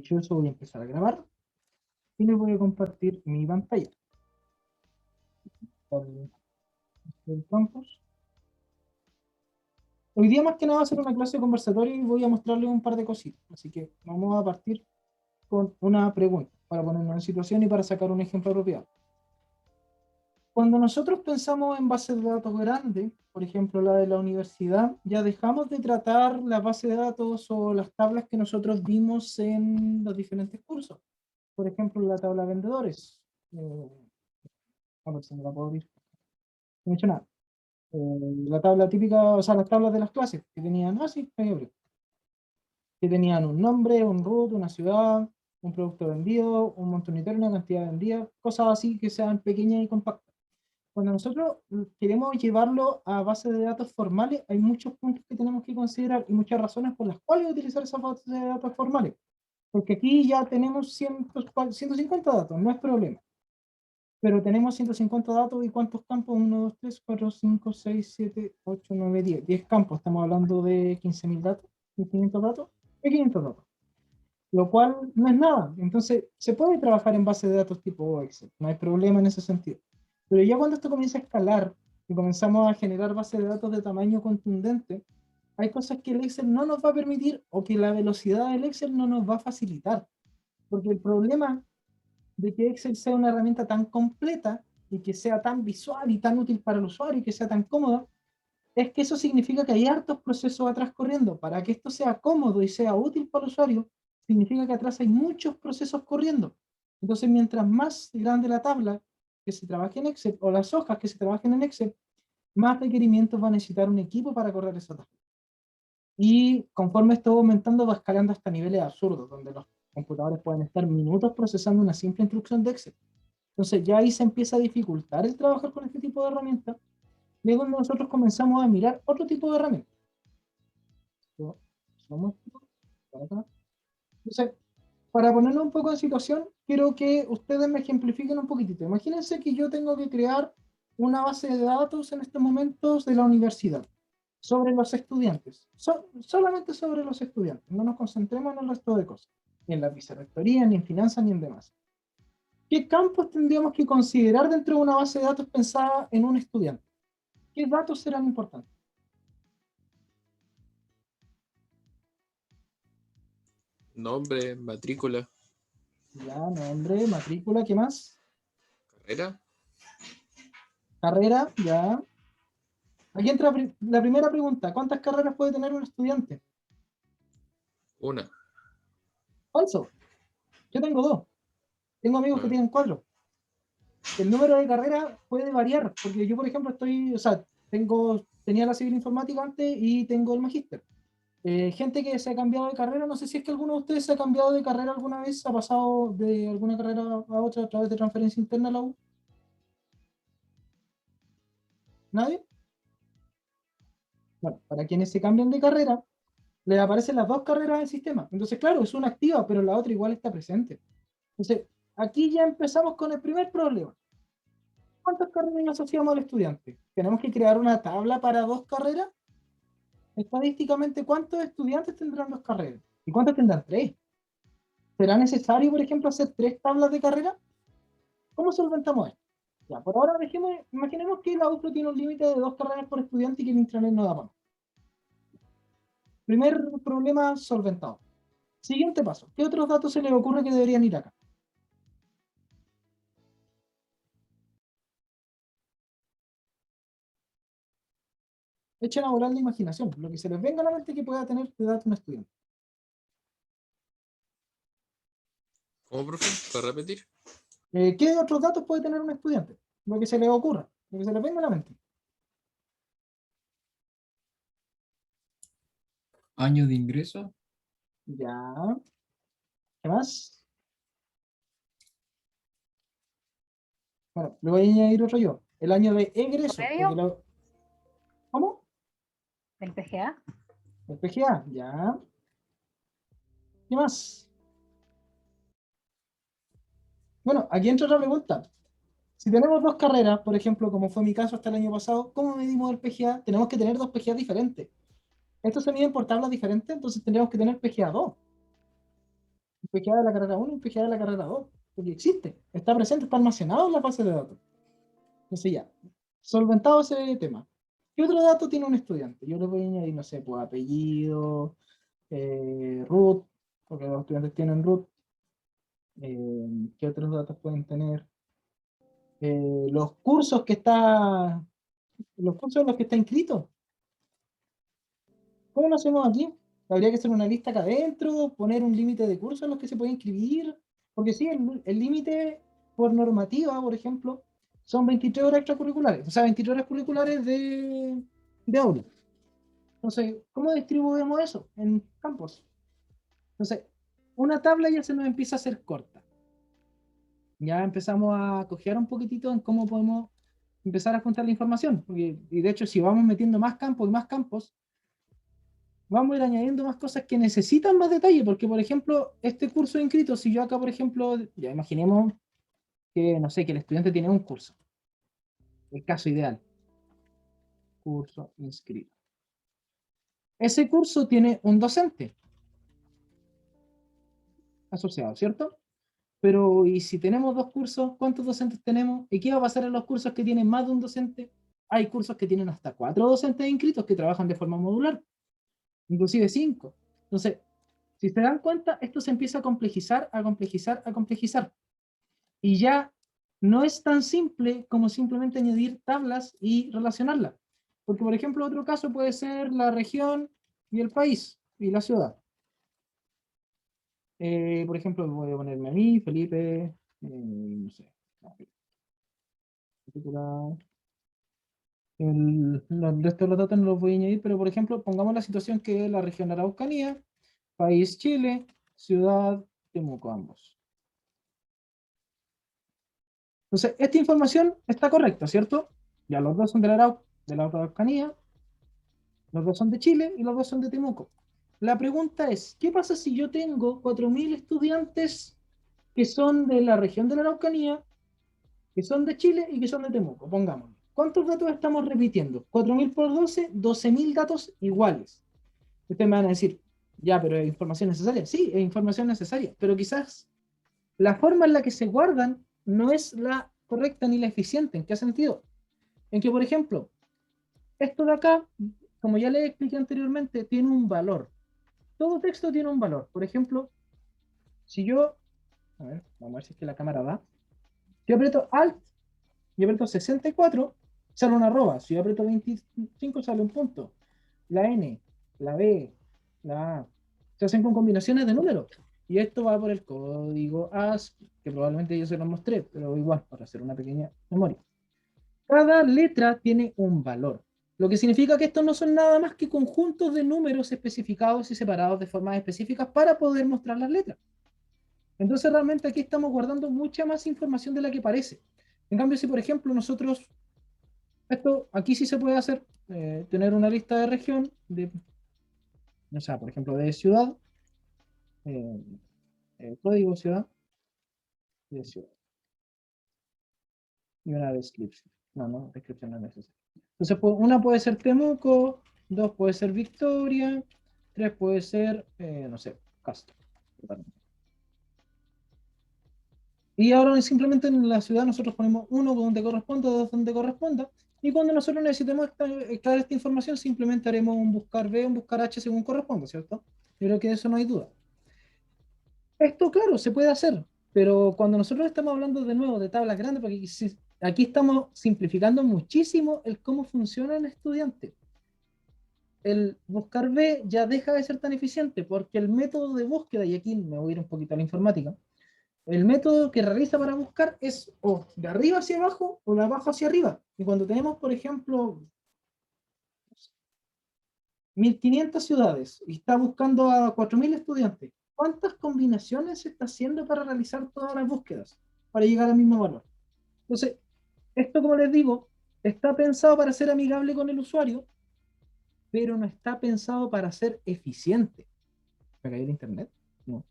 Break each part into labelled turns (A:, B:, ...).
A: Dicho eso, voy a empezar a grabar y les voy a compartir mi pantalla. El campus. Hoy día más que nada va a ser una clase de conversatorio y voy a mostrarles un par de cositas. Así que vamos a partir con una pregunta para ponernos en situación y para sacar un ejemplo apropiado. Cuando nosotros pensamos en bases de datos grandes, por ejemplo la de la universidad, ya dejamos de tratar la base de datos o las tablas que nosotros vimos en los diferentes cursos. Por ejemplo, la tabla de vendedores. A ver si me la puedo abrir. No he hecho nada. La tabla típica, o sea, las tablas de las clases que tenían, sí, ahí abrí. Que tenían un nombre, un root, una ciudad, un producto vendido, un monto unitario, una cantidad vendida, cosas así que sean pequeñas y compactas. Cuando nosotros queremos llevarlo a bases de datos formales, hay muchos puntos que tenemos que considerar y muchas razones por las cuales utilizar esas bases de datos formales. Porque aquí ya tenemos 150 datos, no es problema. Pero tenemos 150 datos y ¿cuántos campos? 1, 2, 3, 4, 5, 6, 7, 8, 9, 10. 10 campos, estamos hablando de 15.000 datos, 1.500 datos, y 500 datos. Lo cual no es nada. Entonces, se puede trabajar en base de datos tipo Excel, no hay problema en ese sentido. Pero ya cuando esto comienza a escalar y comenzamos a generar bases de datos de tamaño contundente, hay cosas que el Excel no nos va a permitir o que la velocidad del Excel no nos va a facilitar. Porque el problema de que Excel sea una herramienta tan completa y que sea tan visual y tan útil para el usuario y que sea tan cómoda, es que eso significa que hay hartos procesos atrás corriendo. Para que esto sea cómodo y sea útil para el usuario, significa que atrás hay muchos procesos corriendo. Entonces, mientras más grande la tabla que se trabaje en Excel o las hojas que se trabajen en Excel, más requerimientos va a necesitar un equipo para correr esa tabla. Y conforme esto va aumentando, va escalando hasta niveles absurdos, donde los computadores pueden estar minutos procesando una simple instrucción de Excel. Entonces ya ahí se empieza a dificultar el trabajar con este tipo de herramientas, y es donde nosotros comenzamos a mirar otro tipo de herramientas. Entonces, para ponerlo un poco en situación, quiero que ustedes me ejemplifiquen un poquitito. Imagínense que yo tengo que crear una base de datos en estos momentos de la universidad, sobre los estudiantes, solamente sobre los estudiantes, no nos concentremos en el resto de cosas, ni en la vicerrectoría, ni en finanzas, ni en demás. ¿Qué campos tendríamos que considerar dentro de una base de datos pensada en un estudiante? ¿Qué datos serán importantes?
B: Nombre, matrícula,
A: Ya, nombre, matrícula, ¿qué más?
B: carrera,
A: Carrera, ya. Aquí entra la primera pregunta. ¿Cuántas carreras puede tener un estudiante?
B: una.
A: Falso. Yo tengo dos. Tengo amigos que
B: Ah,
A: tienen cuatro. El número de carreras puede variar, porque yo, por ejemplo, tenía la civil informática antes y tengo el magíster. Gente que se ha cambiado de carrera, no sé si es que alguno de ustedes se ha cambiado de carrera alguna vez, ha pasado de alguna carrera a otra a través de transferencia interna a la U. ¿Nadie? Bueno, para quienes se cambian de carrera, les aparecen las dos carreras en el sistema. Entonces, claro, es una activa, pero la otra igual está presente. Entonces, aquí ya empezamos con el primer problema. ¿Cuántas carreras asociamos al estudiante? ¿Tenemos que crear una tabla para dos carreras? Estadísticamente, ¿cuántos estudiantes tendrán dos carreras? ¿Y cuántos tendrán tres? ¿Será necesario, por ejemplo, hacer tres tablas de carrera? ¿Cómo solventamos esto? Ya, por ahora imaginemos que la UFRO tiene un límite de dos carreras por estudiante y que el intranet no da para más. Primer problema solventado. Siguiente paso. ¿Qué otros datos se les ocurre que deberían ir acá? Echen a volar la imaginación, lo que se les venga a la mente que pueda tener de datos un estudiante.
B: ¿Cómo, profe? ¿Para repetir?
A: ¿Qué otros datos puede tener un estudiante? Lo que se les ocurra, lo que se les venga a la mente.
C: Año de ingreso,
A: Ya. ¿Qué más? Bueno, le voy a añadir otro yo. El año de egreso.
D: ¿Promedio?
A: ¿Cómo?
D: ¿Del PGA?
A: El PGA. Ya. ¿Qué más? Bueno, aquí entra otra pregunta. Si tenemos dos carreras, por ejemplo, como fue mi caso hasta el año pasado, ¿cómo medimos el PGA? Tenemos que tener dos PGA diferentes. Esto se mide por tablas diferentes, entonces tendríamos que tener PGA 2. PGA de la carrera 1 y PGA de la carrera 2, porque existe, está presente, está almacenado en la base de datos. Entonces ya, solventado ese tema. ¿Qué otro dato tiene un estudiante? Yo le voy a añadir, no sé, pues apellido, root, porque los estudiantes tienen root. ¿Qué otros datos pueden tener? Los cursos los cursos en los que está inscrito. ¿Cómo lo hacemos aquí? Habría que hacer una lista acá adentro, poner un límite de cursos en los que se puede inscribir, porque sí, el límite por normativa, por ejemplo, son 23 horas extracurriculares, o sea, 23 horas curriculares de aula. Entonces, ¿cómo distribuimos eso en campos? Entonces, una tabla ya se nos empieza a hacer corta. Ya empezamos a cojear un poquitito en cómo podemos empezar a juntar la información, porque, y de hecho, si vamos metiendo más campos y más campos, vamos a ir añadiendo más cosas que necesitan más detalle, porque por ejemplo, este curso inscrito, si yo acá, por ejemplo, ya imaginemos que, no sé, que el estudiante tiene un curso, el caso ideal, curso inscrito. Ese curso tiene un docente asociado, ¿cierto? Pero, ¿y si tenemos dos cursos, cuántos docentes tenemos? ¿Y qué va a pasar en los cursos que tienen más de un docente? Hay cursos que tienen hasta 4 docentes inscritos que trabajan de forma modular, inclusive 5. Entonces, si se dan cuenta, esto se empieza a complejizar, a complejizar, a complejizar. Y ya no es tan simple como simplemente añadir tablas y relacionarlas. Porque, por ejemplo, otro caso puede ser la región y el país y la ciudad. Por ejemplo, voy a ponerme a mí, Felipe, no sé. El resto de los datos no los voy a añadir, pero por ejemplo, pongamos la situación que es la región de Araucanía, país Chile, ciudad Temuco, ambos. Entonces, esta información está correcta, ¿cierto? Ya los dos son de la Araucanía, los dos son de Chile y los dos son de Temuco. La pregunta es, ¿qué pasa si yo tengo 4.000 estudiantes que son de la región de la Araucanía, que son de Chile y que son de Temuco? Pongámoslo. ¿Cuántos datos estamos repitiendo? 4.000 por 12, 12.000 datos iguales. Ustedes me van a decir, ya, pero ¿es información necesaria? Sí, es información necesaria, pero quizás la forma en la que se guardan no es la correcta ni la eficiente. ¿En qué sentido? En que, por ejemplo, esto de acá, como ya les expliqué anteriormente, tiene un valor. Todo texto tiene un valor. Por ejemplo, si yo, a ver, vamos a ver si es que la cámara da. Si yo aprieto Alt y aprieto 64, sale una arroba. Si yo aprieto 25, sale un punto. La N, la B, la A, se hacen con combinaciones de números. Y esto va por el código ASCII, que probablemente yo se lo mostré, pero igual, para hacer una pequeña memoria. Cada letra tiene un valor, lo que significa que estos no son nada más que conjuntos de números especificados y separados de formas específicas para poder mostrar las letras. Entonces realmente aquí estamos guardando mucha más información de la que parece. En cambio, si por ejemplo nosotros, esto aquí sí se puede hacer, tener una lista de región, o sea, por ejemplo, de ciudad, código ciudad, de ciudad, y una descripción. No, descripción no es necesaria. Entonces, una puede ser Temuco, dos puede ser Victoria, tres puede ser, no sé, Castro. Y ahora simplemente en la ciudad nosotros ponemos uno donde corresponda, dos donde corresponda, y cuando nosotros necesitemos extraer esta información, simplemente haremos un buscar B, un buscar H según corresponda, ¿cierto? Yo creo que de eso no hay duda. Esto, claro, se puede hacer, pero cuando nosotros estamos hablando de nuevo de tablas grandes, porque aquí estamos simplificando muchísimo el cómo funciona el estudiante. El buscar B ya deja de ser tan eficiente porque el método de búsqueda, y aquí me voy a ir un poquito a la informática, el método que realiza para buscar es o de arriba hacia abajo o de abajo hacia arriba. Y cuando tenemos, por ejemplo, 1.500 ciudades y está buscando a 4.000 estudiantes, ¿cuántas combinaciones se está haciendo para realizar todas las búsquedas para llegar al mismo valor? Entonces, esto, como les digo, está pensado para ser amigable con el usuario, pero no está pensado para ser eficiente. ¿Me cayó el internet? No.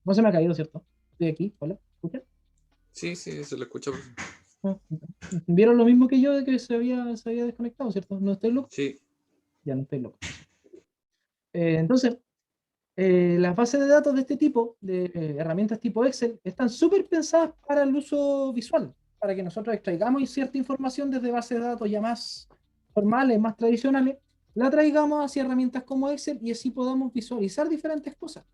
A: No se me ha caído, ¿cierto? Estoy aquí, hola, ¿escuchan?
B: Sí, sí, se lo escucha.
A: Ah, ¿vieron lo mismo que yo de que se había desconectado, ¿cierto? ¿No estoy loco?
B: Sí.
A: Ya no estoy loco. Entonces, las bases de datos de este tipo, de herramientas tipo Excel, están súper pensadas para el uso visual, para que nosotros extraigamos cierta información desde bases de datos ya más formales, más tradicionales, la traigamos hacia herramientas como Excel y así podamos visualizar diferentes cosas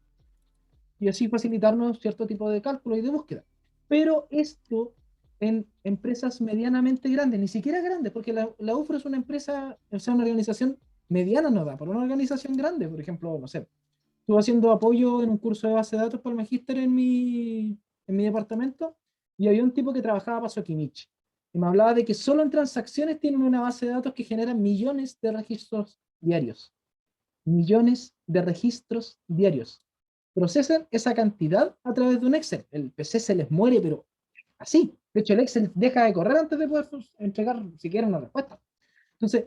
A: y así facilitarnos cierto tipo de cálculo y de búsqueda. Pero esto en empresas medianamente grandes, ni siquiera grandes, porque la UFRO es una empresa, o sea, una organización mediana, no da, por una organización grande, por ejemplo, no sé, estuve haciendo apoyo en un curso de base de datos para el magíster en mi departamento y había un tipo que trabajaba para Sokimich y me hablaba de que solo en transacciones tienen una base de datos que genera millones de registros diarios. Millones de registros diarios. Procesan esa cantidad a través de un Excel. El PC se les muere, pero así. De hecho, el Excel deja de correr antes de poder entregar siquiera una respuesta. Entonces,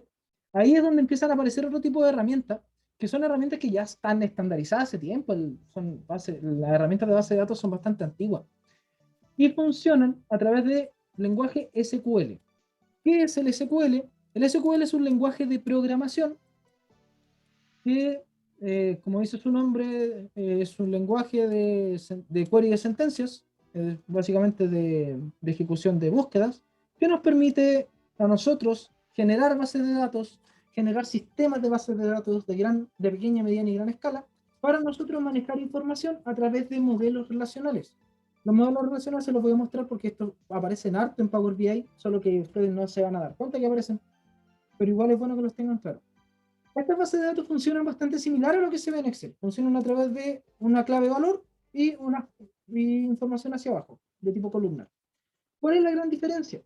A: ahí es donde empiezan a aparecer otro tipo de herramientas, que son herramientas que ya están estandarizadas hace tiempo. Las herramientas de base de datos son bastante antiguas y funcionan a través de lenguaje SQL. ¿Qué es el SQL? El SQL es un lenguaje de programación que, como dice su nombre, es un lenguaje de query de sentencias, básicamente de ejecución de búsquedas, que nos permite a nosotros generar bases de datos, generar sistemas de bases de datos de pequeña, mediana y gran escala, para nosotros manejar información a través de modelos relacionales. Los modelos relacionales se los voy a mostrar porque esto aparece en harto en Power BI, solo que ustedes no se van a dar cuenta que aparecen, pero igual es bueno que los tengan claros. Estas bases de datos funcionan bastante similar a lo que se ve en Excel. Funcionan a través de una clave valor y información hacia abajo, de tipo columnar. ¿Cuál es la gran diferencia?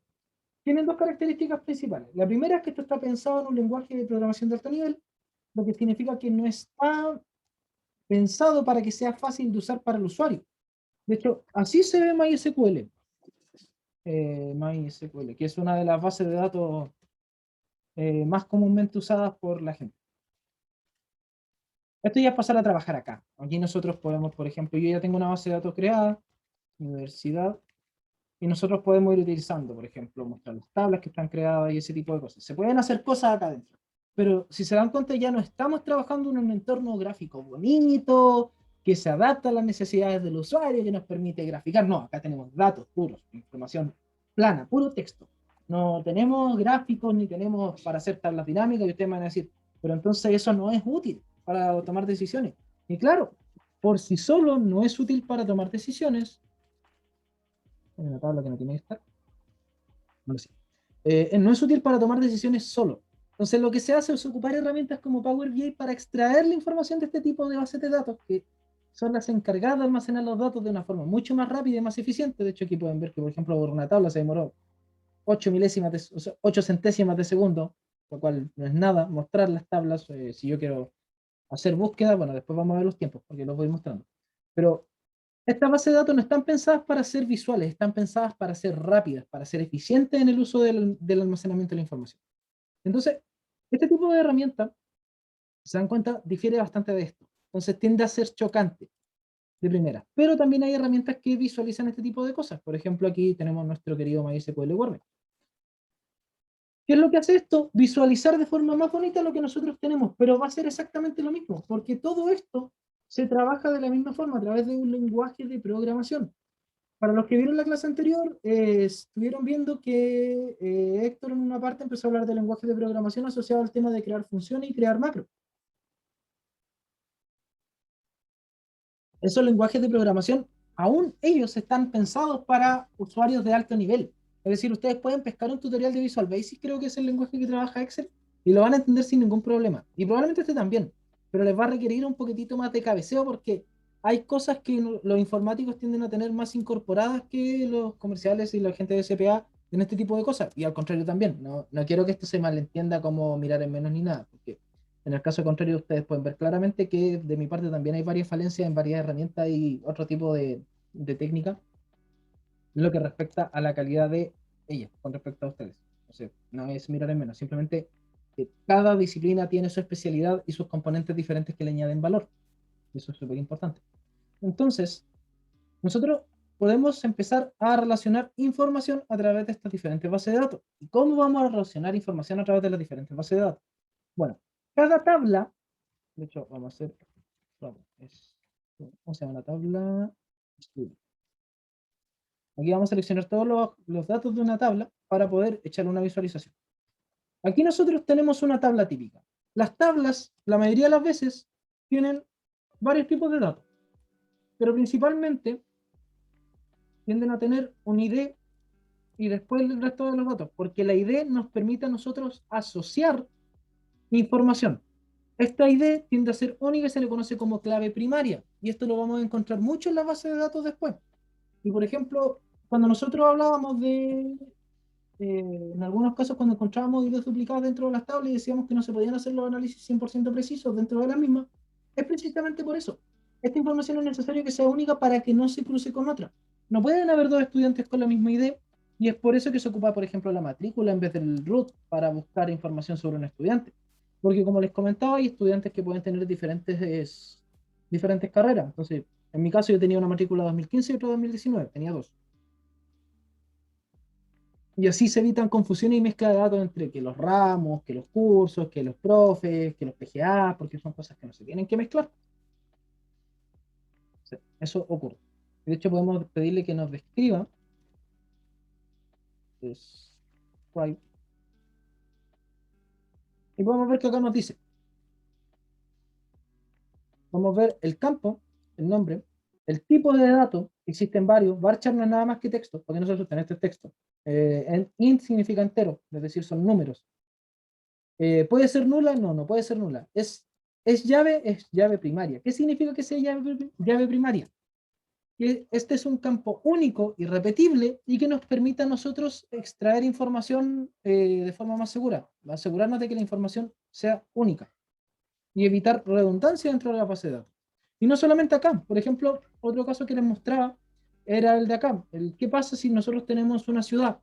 A: Tienen dos características principales. La primera es que esto está pensado en un lenguaje de programación de alto nivel, lo que significa que no está pensado para que sea fácil de usar para el usuario. De hecho, así se ve MySQL. MySQL, que es una de las bases de datos más comúnmente usadas por la gente. Esto ya es pasar a trabajar acá. Aquí nosotros podemos, por ejemplo, yo ya tengo una base de datos creada, universidad, y nosotros podemos ir utilizando, por ejemplo, mostrar las tablas que están creadas y ese tipo de cosas. Se pueden hacer cosas acá adentro. Pero si se dan cuenta, ya no estamos trabajando en un entorno gráfico bonito, que se adapta a las necesidades del usuario, que nos permite graficar. No, acá tenemos datos puros, información plana, puro texto. No tenemos gráficos ni tenemos para hacer tablas dinámicas y ustedes me van a decir, pero entonces eso no es útil para tomar decisiones. Y claro, por sí solo no es útil para tomar decisiones. En una tabla que no tiene que estar. No, sí. No es útil para tomar decisiones solo. Entonces lo que se hace es ocupar herramientas como Power BI para extraer la información de este tipo de bases de datos, que son las encargadas de almacenar los datos de una forma mucho más rápida y más eficiente. De hecho, aquí pueden ver que, por ejemplo, por una tabla se demoró 8 milésimas, o sea, 8 centésimas de segundo, lo cual no es nada. Mostrar las tablas, si yo quiero hacer búsqueda, bueno, después vamos a ver los tiempos, porque los voy mostrando. Pero estas bases de datos no están pensadas para ser visuales, están pensadas para ser rápidas, para ser eficientes en el uso del almacenamiento de la información. Entonces, este tipo de herramienta, se dan cuenta, difiere bastante de esto. Entonces tiende a ser chocante de primera. Pero también hay herramientas que visualizan este tipo de cosas. Por ejemplo, aquí tenemos nuestro querido MySQL Workbench. ¿Qué es lo que hace esto? Visualizar de forma más bonita lo que nosotros tenemos, pero va a ser exactamente lo mismo, porque todo esto se trabaja de la misma forma a través de un lenguaje de programación. Para los que vieron la clase anterior, estuvieron viendo que Héctor en una parte empezó a hablar de lenguaje de programación asociado al tema de crear funciones y crear macros. Esos lenguajes de programación, aún ellos están pensados para usuarios de alto nivel. Es decir, ustedes pueden pescar un tutorial de Visual Basic, creo que es el lenguaje que trabaja Excel, y lo van a entender sin ningún problema. Y probablemente este también, pero les va a requerir un poquitito más de cabeceo porque hay cosas que los informáticos tienden a tener más incorporadas que los comerciales y la gente de CPA en este tipo de cosas. Y al contrario también, no quiero que esto se malentienda como mirar en menos ni nada, porque en el caso contrario, ustedes pueden ver claramente que de mi parte también hay varias falencias en varias herramientas y otro tipo de técnica en lo que respecta a la calidad de ellas con respecto a ustedes. O sea, no es mirar en menos, simplemente que cada disciplina tiene su especialidad y sus componentes diferentes que le añaden valor. Eso es súper importante. Entonces, nosotros podemos empezar a relacionar información a través de estas diferentes bases de datos. ¿Y cómo vamos a relacionar información a través de las diferentes bases de datos? Bueno, cada tabla, de hecho, vamos a hacer ¿Cómo se llama la tabla? Estudio. Aquí vamos a seleccionar todos los datos de una tabla para poder echar una visualización. Aquí nosotros tenemos una tabla típica. Las tablas, la mayoría de las veces, tienen varios tipos de datos, pero principalmente tienden a tener un ID y después el resto de los datos, porque la ID nos permite a nosotros asociar información. Esta ID tiende a ser única y se le conoce como clave primaria, y esto lo vamos a encontrar mucho en la base de datos después. Y por ejemplo, cuando nosotros hablábamos en algunos casos cuando encontrábamos IDs duplicadas dentro de las tablas y decíamos que no se podían hacer los análisis 100% precisos dentro de las mismas, es precisamente por eso. Esta información es necesario que sea única para que no se cruce con otra. No pueden haber dos estudiantes con la misma ID y es por eso que se ocupa, por ejemplo, la matrícula en vez del root para buscar información sobre un estudiante. Porque como les comentaba, hay estudiantes que pueden tener diferentes carreras. Entonces, en mi caso yo tenía una matrícula 2015 y otra 2019, tenía dos. Y así se evitan confusiones y mezcla de datos entre que los ramos, que los cursos, que los profes, que los PGA, porque son cosas que no se tienen que mezclar. Sí, eso ocurre. De hecho, podemos pedirle que nos describa. Right. Y podemos ver que acá nos dice. Vamos a ver el campo, el nombre, el tipo de datos, existen varios. Varchar no es nada más que texto, porque no se asusten, este es texto. Int significa entero, es decir, son números. ¿Puede ser nula? No, no puede ser nula. Es llave primaria. ¿Qué significa que sea llave primaria? Que este es un campo único y repetible y que nos permite a nosotros extraer información de forma más segura, asegurarnos de que la información sea única y evitar redundancia dentro de la base de datos. Y no solamente acá, por ejemplo, otro caso que les mostraba era el de acá. ¿Qué pasa si nosotros tenemos una ciudad?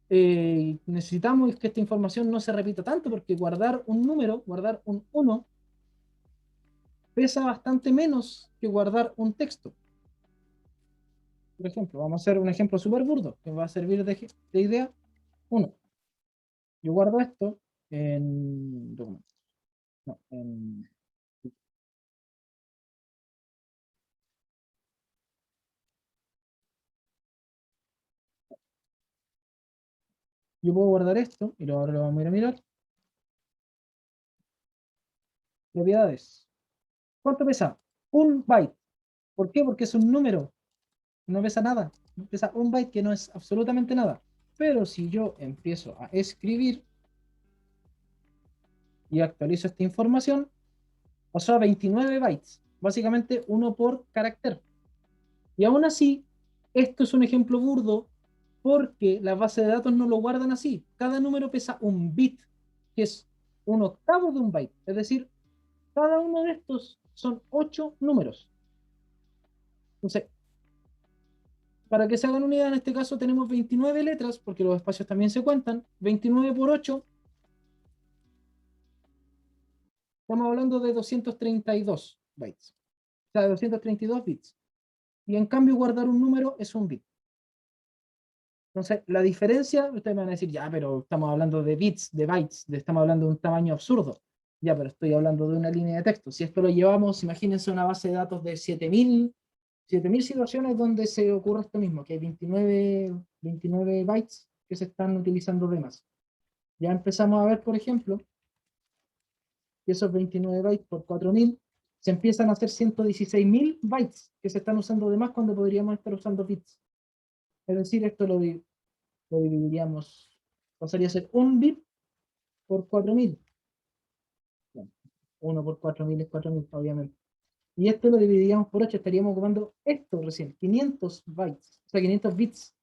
A: Necesitamos que esta información no se repita tanto porque guardar un número, guardar un 1, pesa bastante menos que guardar un texto. Por ejemplo, vamos a hacer un ejemplo súper burdo que va a servir de idea. 1. Yo guardo esto en documentos. No, yo puedo guardar esto y ahora lo vamos a ir a mirar. Propiedades. ¿Cuánto pesa? Un byte. ¿Por qué? Porque es un número. No pesa nada. Pesa un byte que no es absolutamente nada. Pero si yo empiezo a escribir y actualizo esta información, pasó a 29 bytes. Básicamente uno por carácter. Y aún así, esto es un ejemplo burdo porque las bases de datos no lo guardan así. Cada número pesa un bit, que es un octavo de un byte. Es decir, cada uno de estos son 8 números. Entonces, para que se hagan una idea, en este caso tenemos 29 letras, porque los espacios también se cuentan. 29 por 8, estamos hablando de 232 bytes. O sea, 232 bits. Y en cambio, guardar un número es un bit. Entonces, la diferencia, ustedes me van a decir, ya, pero estamos hablando de bits, de bytes, estamos hablando de un tamaño absurdo. Ya, pero estoy hablando de una línea de texto. Si esto lo llevamos, imagínense una base de datos de 7000 situaciones donde se ocurre esto mismo, que hay 29 bytes que se están utilizando de más. Ya empezamos a ver, por ejemplo, que esos 29 bytes por 4000 se empiezan a hacer 116.000 bytes que se están usando de más cuando podríamos estar usando bits. Es decir, esto lo dividiríamos, pasaría a ser un bit por 4000. Bueno, 1 por 4000 es 4000, obviamente. Y esto lo dividiríamos por 8, estaríamos ocupando esto recién, 500 bytes, o sea, 500 bits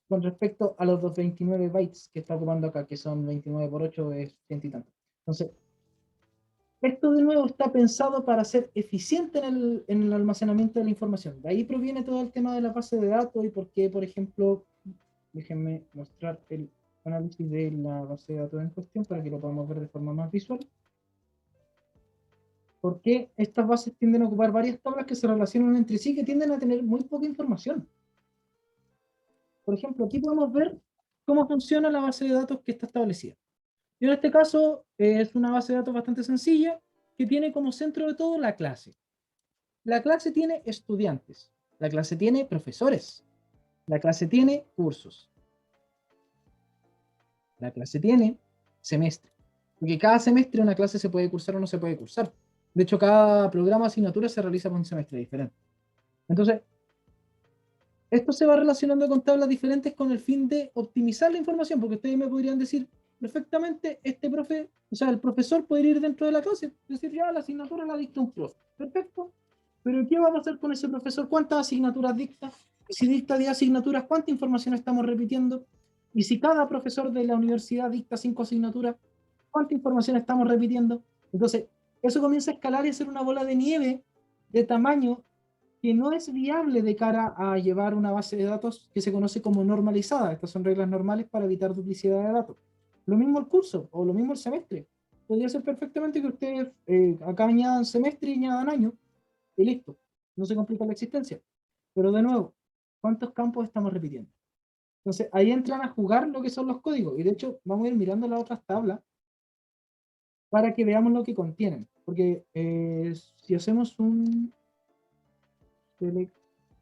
A: con respecto a los 229 bytes que está ocupando acá, que son 29 por 8, es 100 y tanto. Entonces, esto de nuevo está pensado para ser eficiente en el almacenamiento de la información. De ahí proviene todo el tema de la base de datos y por qué, por ejemplo, déjenme mostrar el análisis de la base de datos en cuestión para que lo podamos ver de forma más visual. Porque estas bases tienden a ocupar varias tablas que se relacionan entre sí, que tienden a tener muy poca información. Por ejemplo, aquí podemos ver cómo funciona la base de datos que está establecida. Y en este caso es una base de datos bastante sencilla, que tiene como centro de todo la clase. La clase tiene estudiantes, la clase tiene profesores, la clase tiene cursos, la clase tiene semestre. Porque cada semestre una clase se puede cursar o no se puede cursar. De hecho, cada programa de asignatura se realiza por un semestre diferente. Entonces, esto se va relacionando con tablas diferentes con el fin de optimizar la información, porque ustedes me podrían decir perfectamente, el profesor puede ir dentro de la clase, es decir, ya la asignatura la dicta un profe. Perfecto. Pero ¿qué vamos a hacer con ese profesor? ¿Cuántas asignaturas dicta? Si dicta 10 asignaturas, ¿cuánta información estamos repitiendo? Y si cada profesor de la universidad dicta 5 asignaturas, ¿cuánta información estamos repitiendo? Entonces, eso comienza a escalar y a ser una bola de nieve de tamaño que no es viable de cara a llevar una base de datos que se conoce como normalizada. Estas son reglas normales para evitar duplicidad de datos. Lo mismo el curso o lo mismo el semestre. Podría ser perfectamente que ustedes acá añadan semestre y añadan año y listo. No se complica la existencia. Pero de nuevo, ¿cuántos campos estamos repitiendo? Entonces ahí entran a jugar lo que son los códigos. Y de hecho vamos a ir mirando las otras tablas para que veamos lo que contienen. Porque si hacemos un select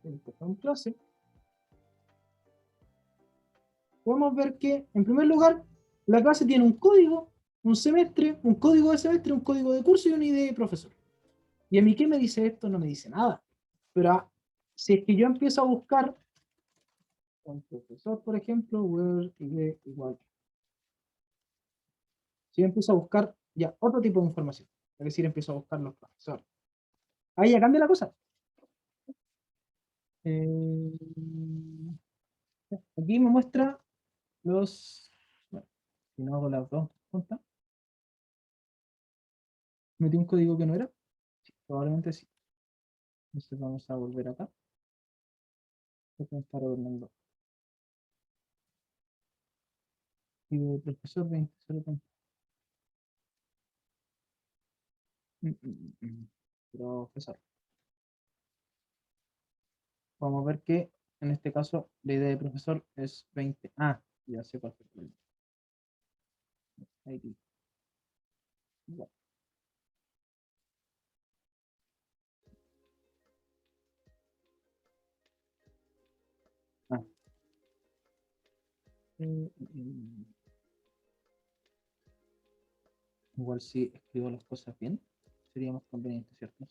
A: en clase, podemos ver que, en primer lugar, la clase tiene un código, un semestre, un código de semestre, un código de curso y una ID de profesor. ¿Y a mí qué me dice esto? No me dice nada. Pero si es que yo empiezo a buscar con profesor, por ejemplo, where ID igual. Si yo empiezo a buscar ya otro tipo de información, es decir, empiezo a buscar los profesores. Ahí ya cambia la cosa. Aquí me muestra los... Bueno, si no hago las dos juntas. ¿Metí un código que no era? Sí, probablemente sí. Entonces vamos a volver acá. Voy a estar ordenando. Y de profesor 20. Profesor. Vamos a ver que en este caso la idea de profesor es 20. Ah, ya sé cuál fue el problema. Ahí. Igual. Ah. Igual si escribo las cosas bien, sería más conveniente, ¿cierto?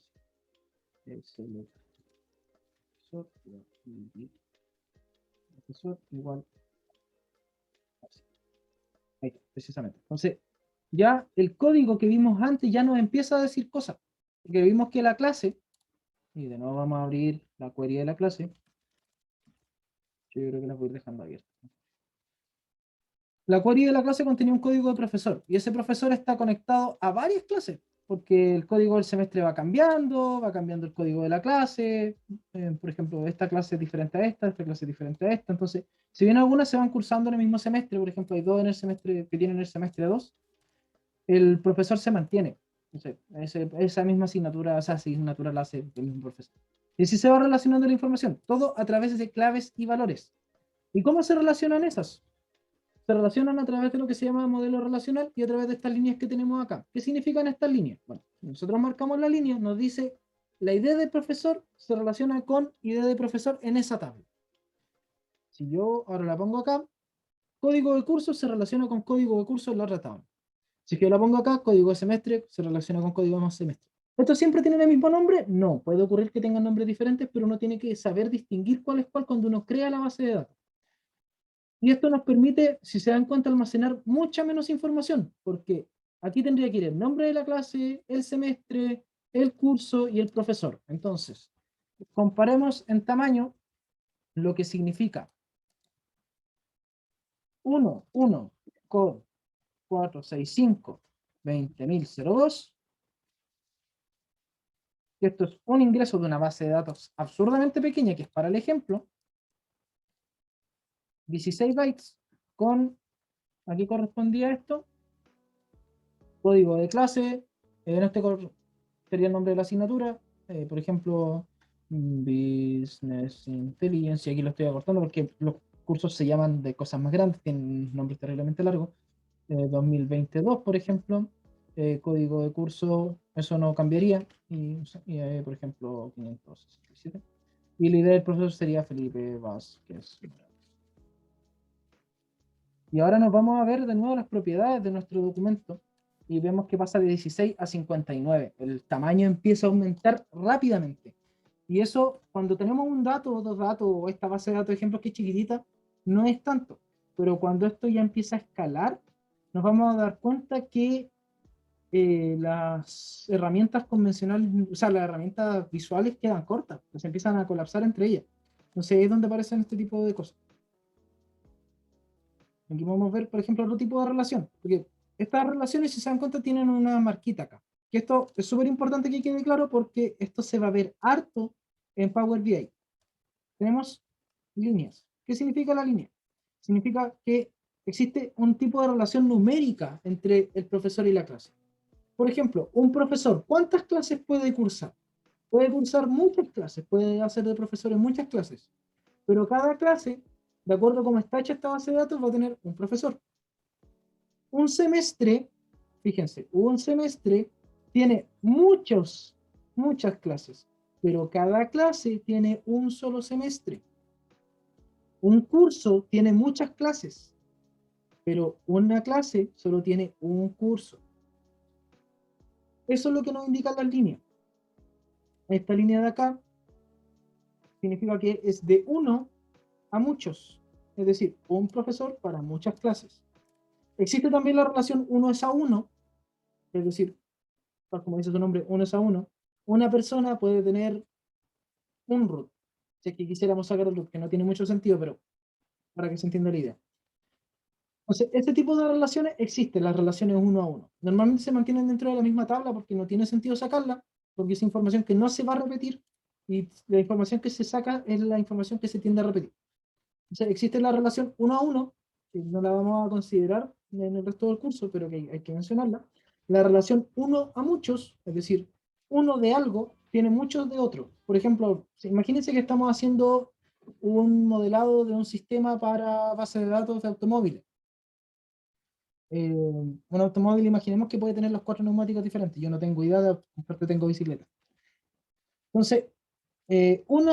A: Profesor igual. Ahí, precisamente. Entonces, ya el código que vimos antes ya nos empieza a decir cosas. Porque vimos que la clase, y de nuevo vamos a abrir la query de la clase. Yo creo que la voy a ir dejando abierta. La query de la clase contenía un código de profesor, y ese profesor está conectado a varias clases, porque el código del semestre va cambiando el código de la clase. Por ejemplo, esta clase es diferente a esta clase es diferente a esta. Entonces, si bien algunas se van cursando en el mismo semestre, por ejemplo, hay dos en el semestre que tienen el semestre 2, el profesor se mantiene. Entonces, esa misma asignatura, esa asignatura la hace el mismo profesor. Y así se va relacionando la información, todo a través de claves y valores. ¿Y cómo se relacionan esas? Se relacionan a través de lo que se llama modelo relacional y a través de estas líneas que tenemos acá. ¿Qué significan estas líneas? Bueno, nosotros marcamos la línea, nos dice la idea de profesor se relaciona con idea de profesor en esa tabla. Si yo ahora la pongo acá, código de curso se relaciona con código de curso en la otra tabla. Si yo la pongo acá, código de semestre se relaciona con código de semestre. ¿Esto siempre tiene el mismo nombre? No, puede ocurrir que tengan nombres diferentes, pero uno tiene que saber distinguir cuál es cuál cuando uno crea la base de datos. Y esto nos permite, si se dan cuenta, almacenar mucha menos información, porque aquí tendría que ir el nombre de la clase, el semestre, el curso y el profesor. Entonces, comparemos en tamaño lo que significa 1 con 465 20.002. Esto es un ingreso de una base de datos absurdamente pequeña, que es para el ejemplo, 16 bytes con, aquí correspondía esto, código de clase, en este sería el nombre de la asignatura, por ejemplo, Business Intelligence, y aquí lo estoy acortando porque los cursos se llaman de cosas más grandes, tienen nombres terriblemente largos, 2022, por ejemplo, código de curso Eso no cambiaría. Por ejemplo, 567. Y la idea del profesor sería Felipe Vázquez. Y ahora nos vamos a ver de nuevo las propiedades de nuestro documento. Y vemos que pasa de 16 a 59. El tamaño empieza a aumentar rápidamente. Y eso, cuando tenemos un dato o dos datos, o esta base de datos de ejemplos que es chiquitita, no es tanto. Pero cuando esto ya empieza a escalar, nos vamos a dar cuenta que las herramientas convencionales, o sea, las herramientas visuales quedan cortas, pues empiezan a colapsar entre ellas. Entonces ahí es donde aparecen este tipo de cosas. Aquí podemos ver, por ejemplo, otro tipo de relación, porque estas relaciones, si se dan cuenta, tienen una marquita acá. Que esto es súper importante que quede claro porque esto se va a ver harto en Power BI. Tenemos líneas. ¿Qué significa la línea? Significa que existe un tipo de relación numérica entre el profesor y la clase. Por ejemplo, un profesor, ¿cuántas clases puede cursar? Puede cursar muchas clases, puede hacer de profesor en muchas clases, pero cada clase, de acuerdo a cómo está hecha esta base de datos, va a tener un profesor. Un semestre, fíjense, un semestre tiene muchas clases, pero cada clase tiene un solo semestre. Un curso tiene muchas clases, pero una clase solo tiene un curso. Eso es lo que nos indican las líneas. Esta línea de acá significa que es de uno a muchos, es decir, un profesor para muchas clases. Existe también la relación 1 es a 1, es decir, tal como dice su nombre, 1 es a 1. Una persona puede tener un root, si es que quisiéramos sacar el root, que no tiene mucho sentido, pero para que se entienda la idea. Entonces, este tipo de relaciones existen, las relaciones 1 a 1. Normalmente se mantienen dentro de la misma tabla porque no tiene sentido sacarla, porque es información que no se va a repetir, y la información que se saca es la información que se tiende a repetir. Entonces, existe la relación 1 a 1, que no la vamos a considerar en el resto del curso, pero que hay que mencionarla. La relación 1 a muchos, es decir, uno de algo tiene muchos de otro. Por ejemplo, imagínense que estamos haciendo un modelado de un sistema para base de datos de automóviles. Un automóvil, imaginemos que puede tener los 4 neumáticos diferentes. Yo no tengo idea, porque tengo bicicleta. Entonces, un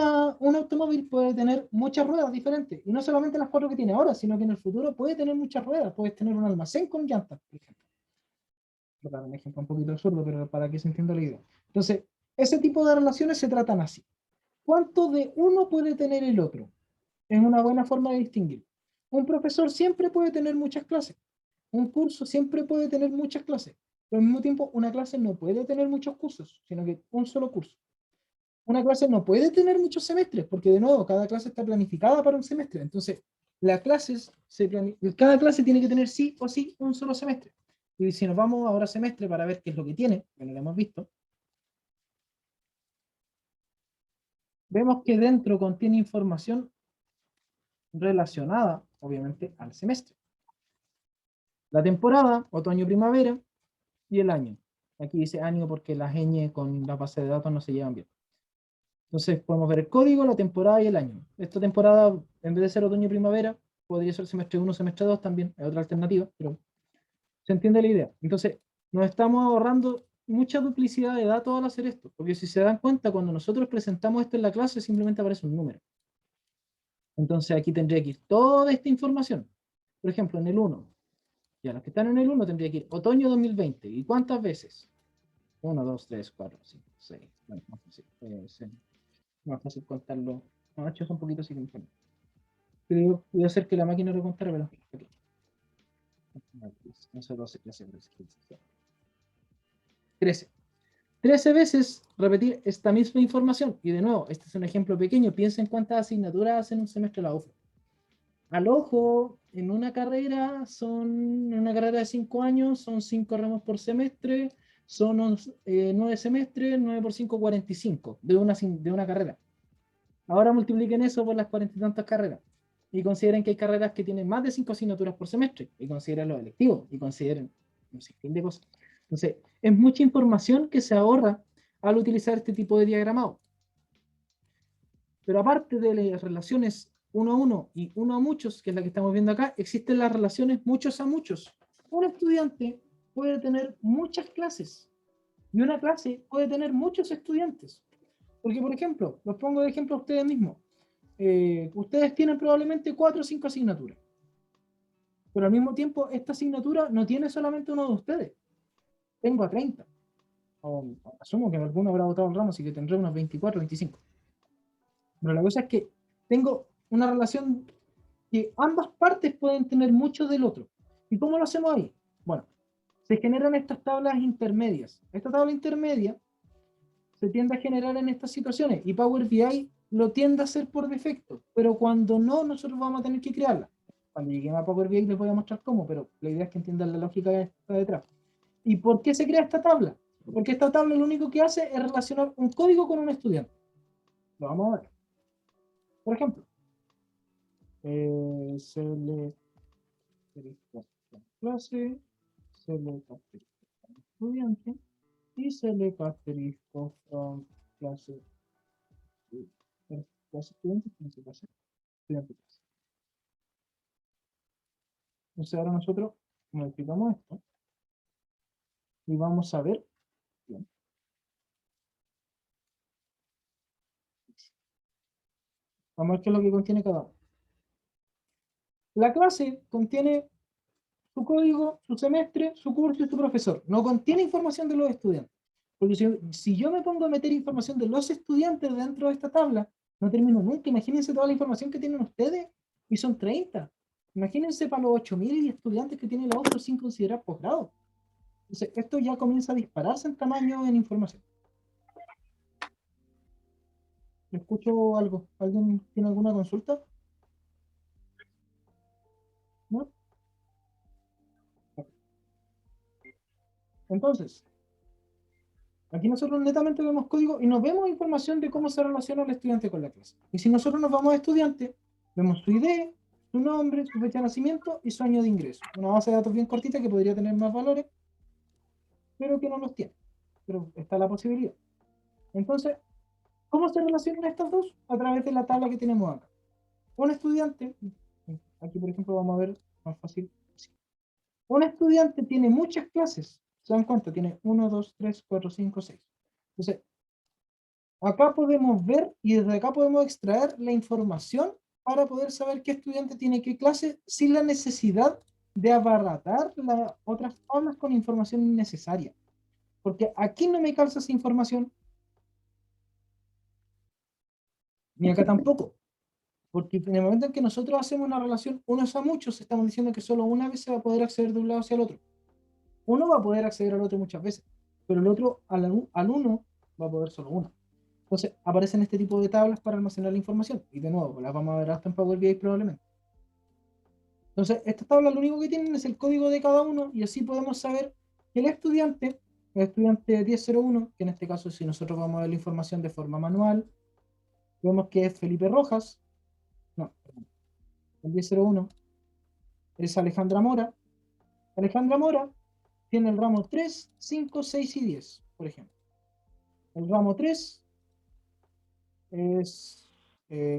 A: automóvil puede tener muchas ruedas diferentes, y no solamente las 4 que tiene ahora, sino que en el futuro puede tener muchas ruedas, puedes tener un almacén con llantas, por ejemplo. Para un ejemplo un poquito absurdo, pero para que se entienda la idea. Entonces, ese tipo de relaciones se tratan así. ¿Cuánto de uno puede tener el otro? Es una buena forma de distinguir. Un profesor siempre puede tener muchas clases. Un curso siempre puede tener muchas clases. Pero al mismo tiempo, una clase no puede tener muchos cursos, sino que un solo curso. Una clase no puede tener muchos semestres, porque de nuevo, cada clase está planificada para un semestre. Entonces, cada clase tiene que tener sí o sí un solo semestre. Y si nos vamos ahora a semestre para ver qué es lo que tiene, que no lo hemos visto, vemos que dentro contiene información relacionada, obviamente, al semestre. La temporada, otoño-primavera, y el año. Aquí dice año porque las ñ con la base de datos no se llevan bien. Entonces podemos ver el código, la temporada y el año. Esta temporada, en vez de ser otoño-primavera, podría ser semestre 1, semestre 2 también, es otra alternativa, pero se entiende la idea. Entonces, nos estamos ahorrando mucha duplicidad de datos al hacer esto, porque si se dan cuenta, cuando nosotros presentamos esto en la clase, simplemente aparece un número. Entonces aquí tendría que ir toda esta información. Por ejemplo, en el 1. Ya, los que están en el 1 tendría que ir otoño 2020. ¿Y cuántas veces? 1, 2, 3, 4, 5, 6. Bueno, más fácil contarlo. No, 8 es un poquito así que me pero voy a hacer que la máquina lo contara, pero okay. 11, 12, 13, 13. 13 veces repetir esta misma información. Y de nuevo, este es un ejemplo pequeño. Piensa en cuántas asignaturas hacen un semestre la UFRO. Al ojo, en una carrera de 5 años, son 5 ramos por semestre, son 9 semestres, 9 por 5, 45 de una carrera. Ahora multipliquen eso por las 40 y tantas carreras. Y consideren que hay carreras que tienen más de 5 asignaturas por semestre. Y consideren los electivos. Y consideren un sinfín de cosas. Entonces, es mucha información que se ahorra al utilizar este tipo de diagramado. Pero aparte de las relaciones 1 a 1 y 1 a muchos, que es la que estamos viendo acá, existen las relaciones muchos a muchos. Un estudiante puede tener muchas clases. Y una clase puede tener muchos estudiantes. Porque, por ejemplo, los pongo de ejemplo a ustedes mismos. Ustedes tienen probablemente 4 o 5 asignaturas. Pero al mismo tiempo, esta asignatura no tiene solamente uno de ustedes. Tengo a 30. O asumo que alguno habrá votado el ramo, así que tendré unos 24, 25. Pero la cosa es que tengo una relación que ambas partes pueden tener mucho del otro. ¿Y cómo lo hacemos ahí? Bueno, se generan estas tablas intermedias. Esta tabla intermedia se tiende a generar en estas situaciones y Power BI lo tiende a hacer por defecto, pero cuando no, nosotros vamos a tener que crearla. Cuando lleguemos a Power BI les voy a mostrar cómo, pero la idea es que entiendan la lógica que está detrás. ¿Y por qué se crea esta tabla? Porque esta tabla lo único que hace es relacionar un código con un estudiante. Lo vamos a ver. Por ejemplo, se le clase, se le estudiante y se le asterisco from clase estudiante, clase estudiante clase. Entonces ahora nosotros modificamos esto y vamos a ver. Bien. Vamos a ver qué es lo que contiene cada uno. La clase contiene su código, su semestre, su curso y su profesor. No contiene información de los estudiantes. Porque si yo me pongo a meter información de los estudiantes dentro de esta tabla, no termino nunca. Imagínense toda la información que tienen ustedes y son 30. Imagínense para los 8.000 estudiantes que tiene la otra sin considerar posgrado. Entonces, esto ya comienza a dispararse en tamaño en información. ¿Escucho algo? ¿Alguien tiene alguna consulta? ¿No? Entonces, aquí nosotros netamente vemos código y nos vemos información de cómo se relaciona el estudiante con la clase. Y si nosotros nos vamos a estudiante, vemos su ID, su nombre, su fecha de nacimiento y su año de ingreso. Una base de datos bien cortita que podría tener más valores, pero que no los tiene. Pero está la posibilidad. Entonces, ¿cómo se relacionan estas dos? A través de la tabla que tenemos acá. Un estudiante, aquí por ejemplo vamos a ver más fácil. Un estudiante tiene muchas clases. ¿Se dan cuenta? Tiene 1, 2, 3, 4, 5, 6. Entonces, acá podemos ver y desde acá podemos extraer la información para poder saber qué estudiante tiene qué clase sin la necesidad de abaratar las otras tablas con información innecesaria. Porque aquí no me calza esa información, ni acá tampoco. Porque en el momento en que nosotros hacemos una relación unos a muchos, estamos diciendo que solo una vez se va a poder acceder de un lado hacia el otro. Uno va a poder acceder al otro muchas veces, pero el otro al uno va a poder solo uno. Entonces aparecen este tipo de tablas para almacenar la información. Y de nuevo, las vamos a ver hasta en Power BI probablemente. Entonces, estas tablas lo único que tienen es el código de cada uno y así podemos saber que el estudiante 1001, que en este caso si nosotros vamos a ver la información de forma manual, vemos que es Felipe Rojas, no, perdón, el 1001 es Alejandra Mora. Alejandra Mora tiene el ramo 3, 5, 6 y 10, por ejemplo. El ramo 3 es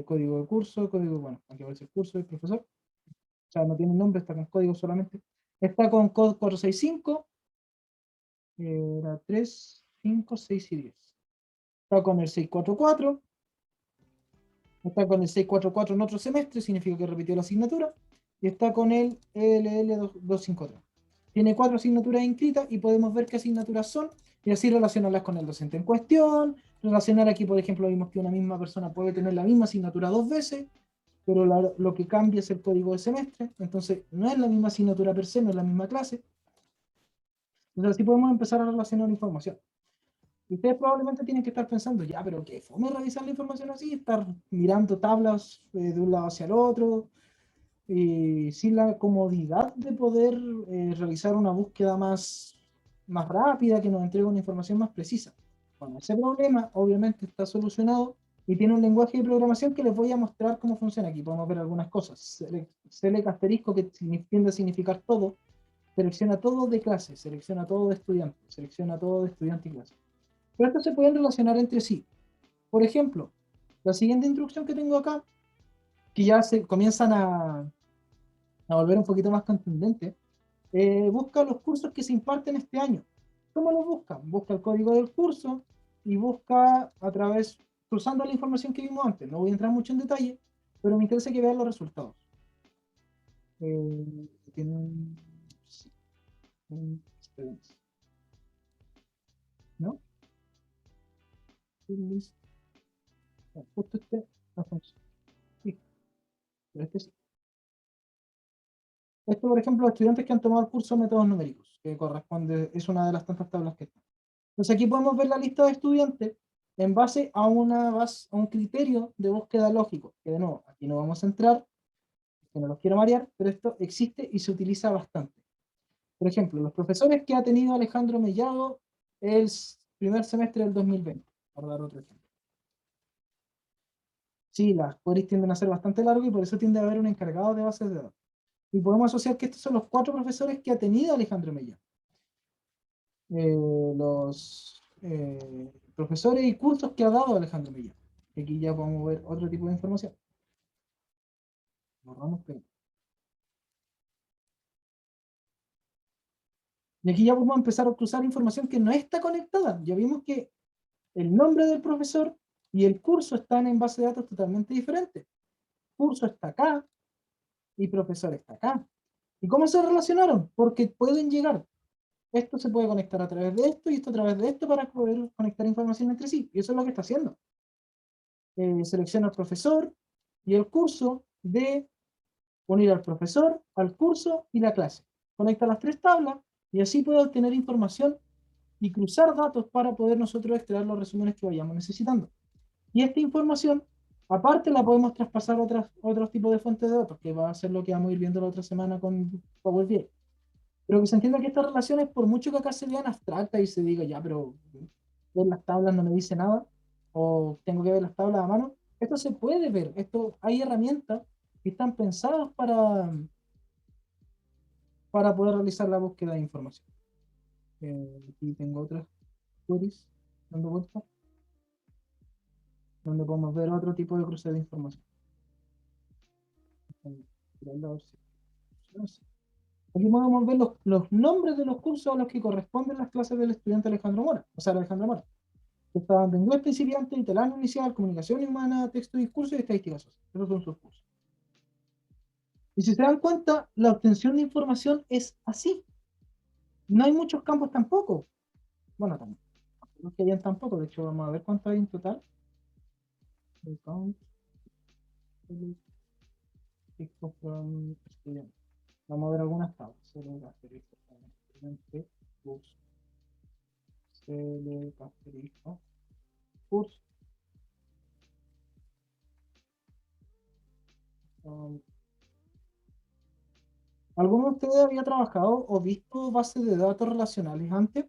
A: código de curso, código, bueno, aquí aparece el curso del profesor, o sea, no tiene nombre, está con código solamente. Está con código 465, era 3, 5, 6 y 10. Está con el 644, está con el 644 en otro semestre, significa que repitió la asignatura, y está con el LL253. Tiene 4 asignaturas inscritas y podemos ver qué asignaturas son y así relacionarlas con el docente en cuestión. Relacionar aquí, por ejemplo, vimos que una misma persona puede tener la misma asignatura 2 veces, pero lo que cambia es el código de semestre, entonces no es la misma asignatura per se, no es la misma clase. Entonces así podemos empezar a relacionar información. Y ustedes probablemente tienen que estar pensando, ya, pero ¿qué? ¿Fome revisar la información así? Estar mirando tablas de un lado hacia el otro, sin la comodidad de poder realizar una búsqueda más rápida que nos entregue una información más precisa. Bueno, ese problema obviamente está solucionado y tiene un lenguaje de programación que les voy a mostrar cómo funciona. Aquí podemos ver algunas cosas. Select asterisco, que tiende a significar todo, selecciona todo de clase, selecciona todo de estudiante, selecciona todo de estudiante y clase. Pero estos se pueden relacionar entre sí. Por ejemplo, la siguiente instrucción que tengo acá, que ya se comienzan a volver un poquito más contundente, busca los cursos que se imparten este año. ¿Cómo lo busca? Busca el código del curso y busca a través, cruzando la información que vimos antes. No voy a entrar mucho en detalle, pero me interesa que vean los resultados. Tienen, sí, students, ¿no? List. Justo este no funciona. Sí, pero este sí. Esto, por ejemplo, estudiantes que han tomado el curso de métodos numéricos, que corresponde, es una de las tantas tablas que están. Entonces aquí podemos ver la lista de estudiantes en base a, a un criterio de búsqueda lógico, que de nuevo, aquí no vamos a entrar, que no los quiero marear, pero esto existe y se utiliza bastante. Por ejemplo, los profesores que ha tenido Alejandro Mellado el primer semestre del 2020, por dar otro ejemplo. Sí, las queries tienden a ser bastante largas y por eso tiende a haber un encargado de bases de datos. Y podemos asociar que estos son los 4 profesores que ha tenido Alejandro Mellado. Los profesores y cursos que ha dado Alejandro Mellado. Aquí ya podemos ver otro tipo de información. Borramos primero. Y aquí ya podemos empezar a cruzar información que no está conectada. Ya vimos que el nombre del profesor y el curso están en base de datos totalmente diferentes. Curso está acá y profesor está acá. ¿Y cómo se relacionaron? Porque pueden llegar. Esto se puede conectar a través de esto y esto a través de esto para poder conectar información entre sí. Y eso es lo que está haciendo. Selecciona al profesor y el curso de unir al profesor, al curso y la clase. Conecta las 3 tablas y así puede obtener información y cruzar datos para poder nosotros extraer los resúmenes que vayamos necesitando. Y esta información, aparte, la podemos traspasar a otros tipos de fuentes de datos, que va a ser lo que vamos a ir viendo la otra semana con Power BI. Pero que se entienda que estas relaciones, por mucho que acá se vean abstractas y se diga, ya, pero ver las tablas no me dice nada, o tengo que ver las tablas a mano, esto se puede ver, hay herramientas que están pensadas para poder realizar la búsqueda de información. Aquí tengo otras queries dando vueltas, donde podemos ver otro tipo de cruce de información. Aquí podemos ver los nombres de los cursos a los que corresponden las clases del estudiante Alejandro Mora, o sea, Alejandro Mora. Está dando inglés principiante, italiano inicial, comunicación humana, texto y discurso y estadística social. Esos son sus cursos. Y si se dan cuenta, la obtención de información es así. No hay muchos campos tampoco. Bueno, tampoco. No que hayan tampoco. De hecho, vamos a ver cuánto hay en total. Vamos a ver algunas tablas. Curso. ¿Alguno de ustedes había trabajado o visto bases de datos relacionales antes?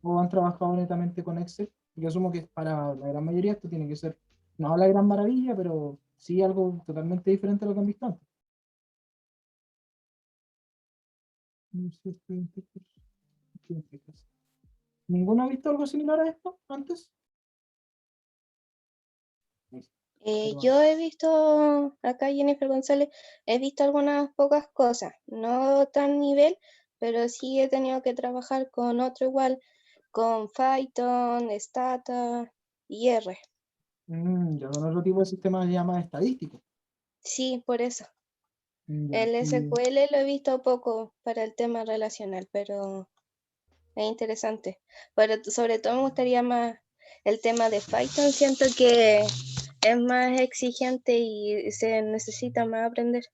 A: ¿O han trabajado netamente con Excel? Yo asumo que para la gran mayoría esto tiene que ser, no la gran maravilla, pero sí algo totalmente diferente a lo que han visto antes. ¿Ninguno ha visto algo similar a esto antes?
E: Yo he visto, acá Jennifer González, he visto algunas pocas cosas, no tan nivel, pero sí he tenido que trabajar con otro igual, con Python, Stata y R.
A: Ya con otro tipo de sistemas llamados estadísticos.
E: Sí, por eso.
A: Ya,
E: El
A: y-
E: SQL lo he visto poco para el tema relacional, pero es interesante. Pero sobre todo me gustaría más el tema de Python, siento que es más exigente y se necesita más aprender.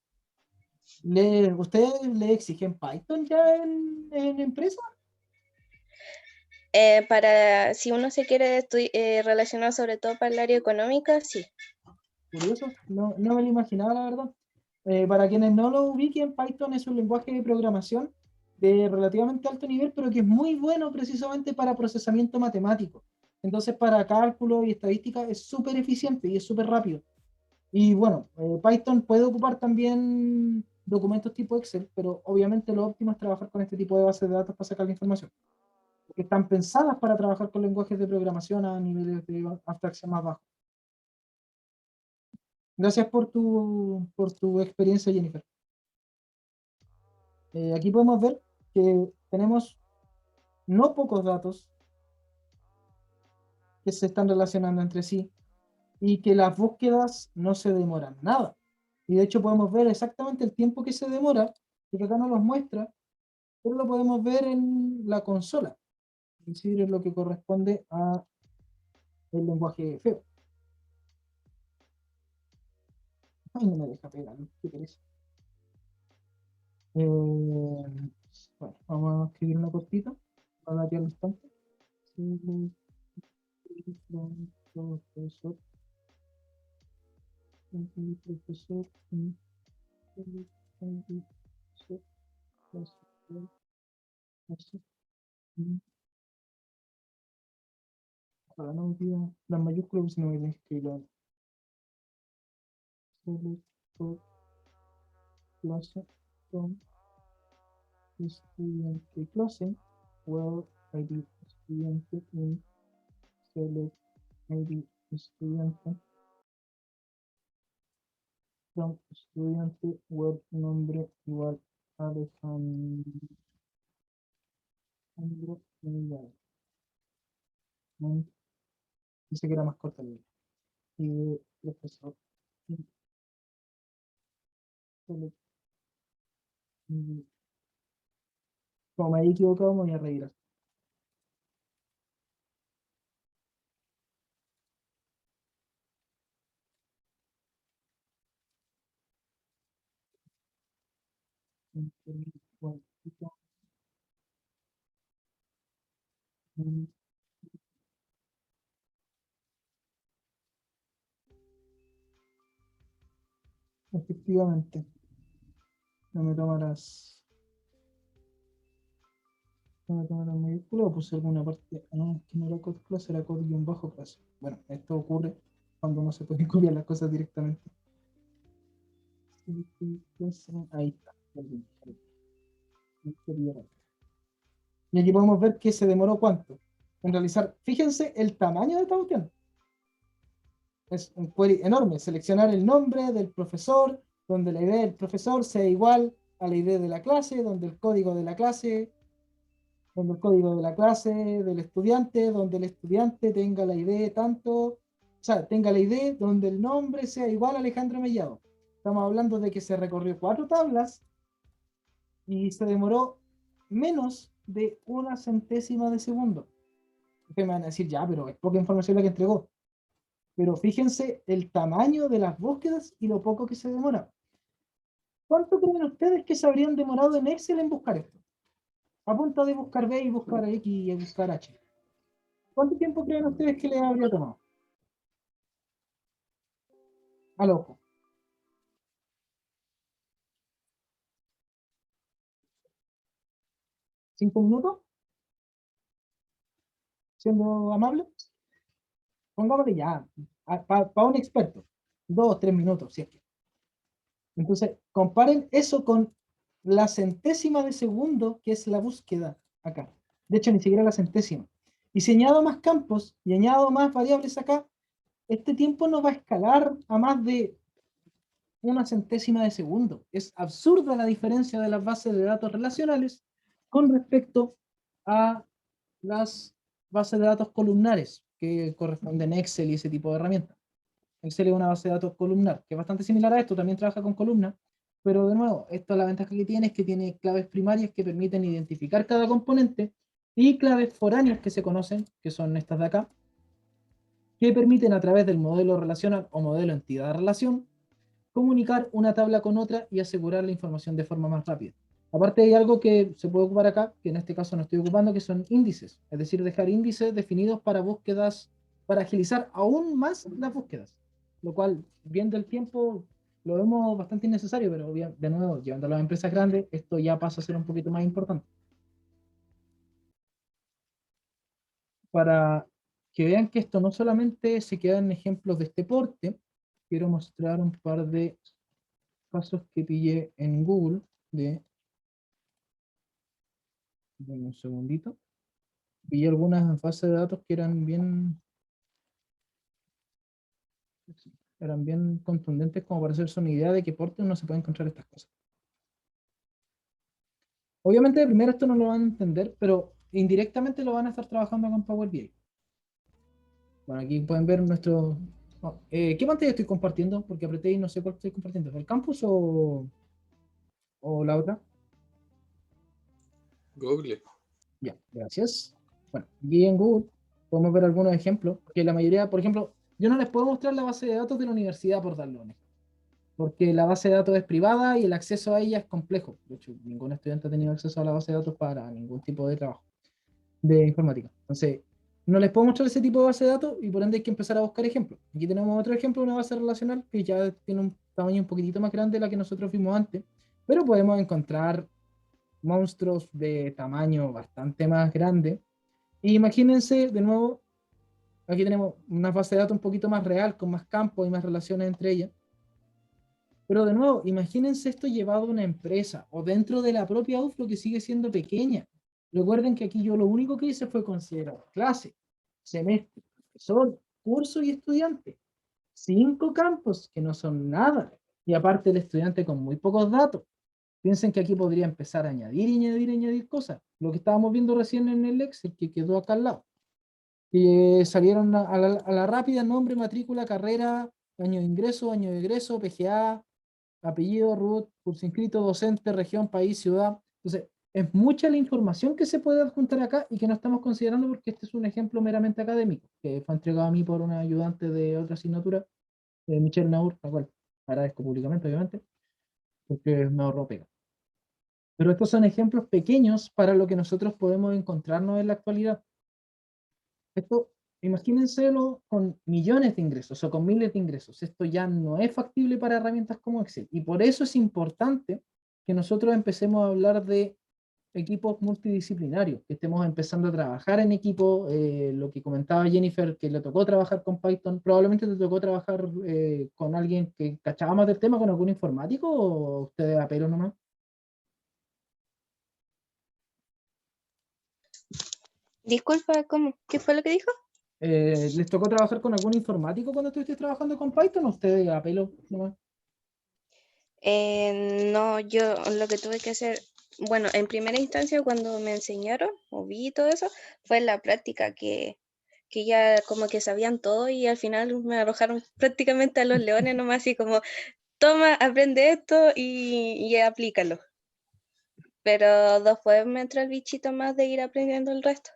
A: ¿Ustedes le exigen Python ya en empresa?
E: Para si uno se quiere relacionar sobre todo para el área económica, sí.
A: Curioso, no me lo imaginaba, la verdad. Para quienes no lo ubiquen, Python es un lenguaje de programación de relativamente alto nivel, pero que es muy bueno precisamente para procesamiento matemático. Entonces, para cálculo y estadística es súper eficiente y es súper rápido. Y bueno, Python puede ocupar también documentos tipo Excel, pero obviamente lo óptimo es trabajar con este tipo de bases de datos para sacar la información, porque están pensadas para trabajar con lenguajes de programación a niveles de abstracción más bajos. Gracias por tu experiencia, Jennifer. Aquí podemos ver que tenemos no pocos datos que se están relacionando entre sí y que las búsquedas no se demoran nada. Y de hecho podemos ver exactamente el tiempo que se demora, que acá no nos muestra, pero lo podemos ver en la consola. Es decir, es lo que corresponde a el lenguaje feo. Ay, no me deja pegar, qué pereza. Bueno, vamos a escribir una cortita para darle al instante. Profesor, profesor, ojalá no me pida las mayúsculas, porque si no me tienes que escribirlo. Clase con estudiante clase, where ID estudiante in select ID estudiante from estudiante web nombre igual Alejandro Mellado. Dice que era más corta la línea. Y profesor select ID. Como me he equivocado, me voy a reír. Efectivamente, no me tomarás. No me tomarás mayúscula o puse alguna parte. Ah, no, es que no era code class, era code-class. Bueno, esto ocurre cuando no se pueden copiar las cosas directamente. Ahí está. Y aquí podemos ver que se demoró cuánto en realizar. Fíjense el tamaño de esta cuestión. Es un query enorme. Seleccionar el nombre del profesor, donde la ID del profesor sea igual a la ID de la clase, donde el código de la clase, donde el código de la clase del estudiante, donde el estudiante tenga la ID tanto, o sea, tenga la ID donde el nombre sea igual a Alejandro Mellado. Estamos hablando de que se recorrió 4 tablas y se demoró menos de una centésima de segundo. Ustedes me van a decir, ya, pero es poca información la que entregó. Pero fíjense el tamaño de las búsquedas y lo poco que se demora. ¿Cuánto creen ustedes que se habrían demorado en Excel en buscar esto? A punto de buscar B y buscar X y buscar H. ¿Cuánto tiempo creen ustedes que les habría tomado? Al ojo. ¿5 minutos? Siendo amable. Pongámosle ya, para un experto, 2 o 3 minutos, si es que. Entonces, comparen eso con la centésima de segundo, que es la búsqueda acá. De hecho, ni siquiera la centésima. Y si añado más campos y añado más variables acá, este tiempo no va a escalar a más de una centésima de segundo. Es absurda la diferencia de las bases de datos relacionales con respecto a las bases de datos columnares que corresponden a Excel y ese tipo de herramientas. Excel es una base de datos columnar, que es bastante similar a esto, también trabaja con columnas, pero de nuevo, esto la ventaja que tiene es que tiene claves primarias que permiten identificar cada componente y claves foráneas que se conocen, que son estas de acá, que permiten a través del modelo relacional o modelo entidad-relación comunicar una tabla con otra y asegurar la información de forma más rápida. Aparte hay algo que se puede ocupar acá, que en este caso no estoy ocupando, que son índices, es decir, dejar índices definidos para búsquedas, para agilizar aún más las búsquedas, lo cual, viendo el tiempo, lo vemos bastante innecesario, pero bien, de nuevo, llevando a las empresas grandes, esto ya pasa a ser un poquito más importante. Para que vean que esto no solamente se queda en ejemplos de este porte, quiero mostrar un par de casos que pillé en Google de, dame un segundito, pillé algunas bases de datos que eran bien contundentes como para hacerse una idea de qué porte uno se puede encontrar estas cosas. Obviamente de primero esto no lo van a entender, pero indirectamente lo van a estar trabajando con Power BI. Bueno, aquí pueden ver nuestro... ¿qué pantalla estoy compartiendo? Porque apreté y no sé cuál estoy compartiendo. ¿El campus o la otra?
B: Google.
A: Ya, gracias. Bueno, aquí en Google podemos ver algunos ejemplos, porque la mayoría, por ejemplo, yo no les puedo mostrar la base de datos de la universidad por darle un ejemplo, porque la base de datos es privada y el acceso a ella es complejo. De hecho, ningún estudiante ha tenido acceso a la base de datos para ningún tipo de trabajo de informática. Entonces, no les puedo mostrar ese tipo de base de datos y por ende hay que empezar a buscar ejemplos. Aquí tenemos otro ejemplo, una base relacional que ya tiene un tamaño un poquitito más grande de la que nosotros vimos antes, pero podemos encontrar monstruos de tamaño bastante más grande. Y imagínense, de nuevo, aquí tenemos una base de datos un poquito más real, con más campos y más relaciones entre ellas. Pero de nuevo, imagínense esto llevado a una empresa o dentro de la propia UFRO que sigue siendo pequeña. Recuerden que aquí yo lo único que hice fue considerar clase, semestre, profesor, curso y estudiante. 5 campos que no son nada. Y aparte el estudiante con muy pocos datos. Piensen que aquí podría empezar a añadir y añadir y añadir cosas. Lo que estábamos viendo recién en el Excel, que quedó acá al lado. Que salieron a la rápida nombre, matrícula, carrera, año de ingreso, año de egreso, PGA, apellido, root, curso inscrito, docente, región, país, ciudad. Entonces, es mucha la información que se puede adjuntar acá y que no estamos considerando porque este es un ejemplo meramente académico, que fue entregado a mí por una ayudante de otra asignatura, Michelle Naur, la cual agradezco públicamente, obviamente, porque me ahorró pega. Pero estos son ejemplos pequeños para lo que nosotros podemos encontrarnos en la actualidad. Esto, imagínenselo con millones de ingresos o con miles de ingresos. Esto ya no es factible para herramientas como Excel. Y por eso es importante que nosotros empecemos a hablar de equipos multidisciplinarios, que estemos empezando a trabajar en equipo. Lo que comentaba Jennifer, que le tocó trabajar con Python, probablemente te tocó trabajar con alguien que cachaba más del tema, con algún informático, o ustedes a pelo nomás.
E: Disculpa, ¿cómo? ¿Qué fue lo que dijo?
A: ¿Les tocó trabajar con algún informático cuando estuviste trabajando con Python o ustedes a pelo nomás?
E: No, yo lo que tuve que hacer, bueno, en primera instancia cuando me enseñaron o vi todo eso, fue la práctica que ya como que sabían todo y al final me arrojaron prácticamente a los leones nomás así como, toma, aprende esto y aplícalo. Pero después me entró el bichito más de ir aprendiendo el resto.